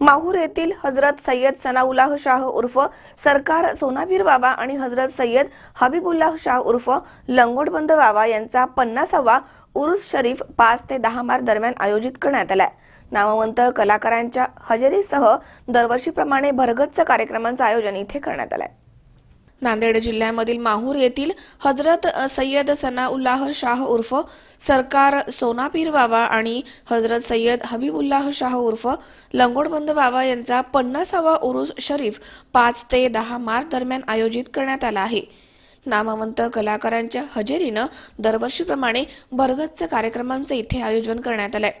माहूर येथील हजरत सय्यद सनाउल्लाह शाह उर्फ सरकार सोनापीर बाबा आणि हजरत सय्यद हबीबुल्लाह शाह उर्फ लंगोटबंद बाबा यांचा 50वा उरूस शरीफ 5 ते 10 मार्च दरम्यान आयोजित करण्यात आलाय। नामवंत कलाकारांच्या हजेरीसह दरवर्षीप्रमाणे भरगच्च कार्यक्रमांचे आयोजन इथे करण्यात आलंय। नांदेड जिल्ह्यामधील माहूर येथील हजरत सय्यद सनाउल्लाह शाह उर्फ सरकार सोनापीर बाबा आणि हजरत सय्यद हबीबुल्लाह शाह उर्फ लंगोटबंद बाबा यांचा 50वा उरूस शरीफ 5 ते 10 मार्च दरम्यान आयोजित करण्यात आला आहे। नामवंत कलाकारांच्या हजेरीने दरवर्षीप्रमाणे भरगच्च कार्यक्रमांचे इथे आयोजन करण्यात आले।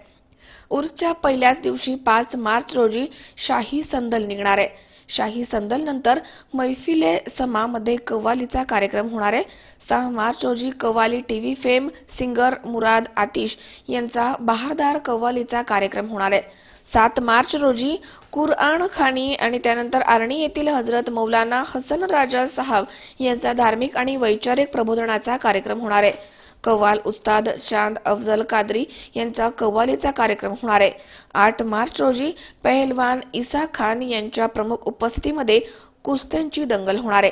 उरूसच्या पहिल्याच दिवशी 5 मार्च रोजी शाही संदल निघणार आहे। शाही संदल नंतर मैफिले समा मध्ये कव्वालीचा कार्यक्रम होणार आहे। 6 मार्च रोजी कव्वाली टीव्ही फेम सिंगर मुराद आतिश यांचा बहारदार कव्वालीचा कार्यक्रम होणार आहे। 7 मार्च रोजी कुरआन खानी आणि त्यानंतर आर्णी येथील हजरत मौलाना हसन राजा साहब यांचा धार्मिक आणि वैचारिक प्रबोधनाचा कार्यक्रम होणार आहे। कव्वाल उस्ताद चांद अफजल कादरी यांचा कव्वालीचा कार्यक्रम होणार आहे। 8 मार्च रोजी पहलवान ईसा खान यांच्या प्रमुख उपस्थितीमध्ये कुस्त्यांची दंगल होणार आहे।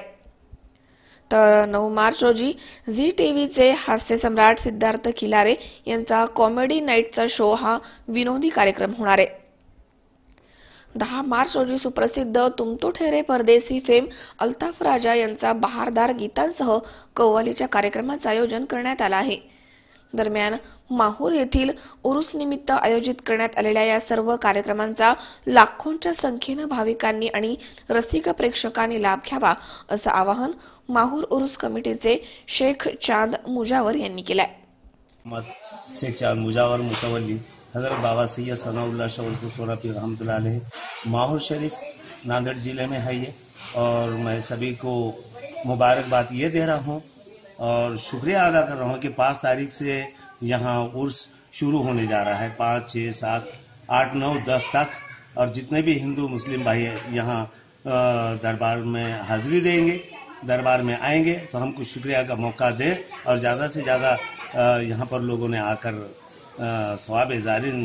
तर 9 मार्च रोजी झी टीव्हीचे हास्य सम्राट सिद्धार्थ खिलारे यांचा कॉमेडी नाईटचा शो हा विनोदी कार्यक्रम होणार आहे। 10 मार्च रोजी सुप्रसिद्ध तुम तो ठहरे परदेसी फेम अल्ताफ राजा यांचा बहारदार गीतांसह कव्वालीच्या कार्यक्रमाचे आयोजन करण्यात आले आहे। दरम्यान माहूर येथील उरूस निमित्त आयोजित करण्यात आलेल्या या सर्व कार्यक्रमांचा लाखोंच्या संख्येने भाविकांनी आणि रसिक प्रेक्षकांनी लाभ घ्यावा असं आवाहन माहूर उरूस कमिटीचे शेख चांद मुजावर यांनी केलंय। शेख चांद मुजावर मुतवल्ली हजरत बाबा सैयद सनाउल्लाह शाह उर्फ सोनापीर रहमतुल्लाह अलैह माहौर शरीफ नांदेड़ जिले में है ये। और मैं सभी को मुबारकबाद ये दे रहा हूँ और शुक्रिया अदा कर रहा हूँ कि 5 तारीख से यहाँ उर्स शुरू होने जा रहा है। 5, 6, 7, 8, 9, 10 तक और जितने भी हिंदू मुस्लिम भाई यहाँ दरबार में हाजिरी देंगे, दरबार में आएंगे तो हमको शुक्रिया का मौका दे और ज़्यादा से ज़्यादा यहाँ पर लोगों ने आकर सवाब ज़ारिन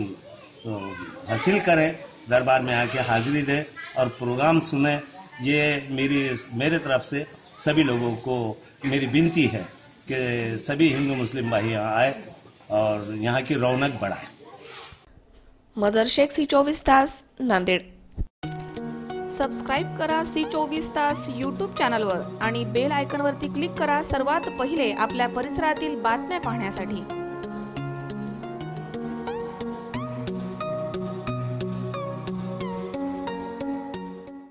हासिल करें, दरबार में आके हाजिरी दे और प्रोग्राम सुने। ये मेरे तरफ से सभी लोगों को मेरी विनती है कि सभी हिंदू मुस्लिम भाई यहाँ आए और यहाँ की रौनक बढ़ाए। मजर शेख C24 तास नांदेड। सबस्क्राइब करा C24 तास YouTube चॅनलवर आणि बेल आयकॉनवरती क्लिक करा सर्वात पहिले आपल्या परिसरातील बातम्या पाहण्यासाठी।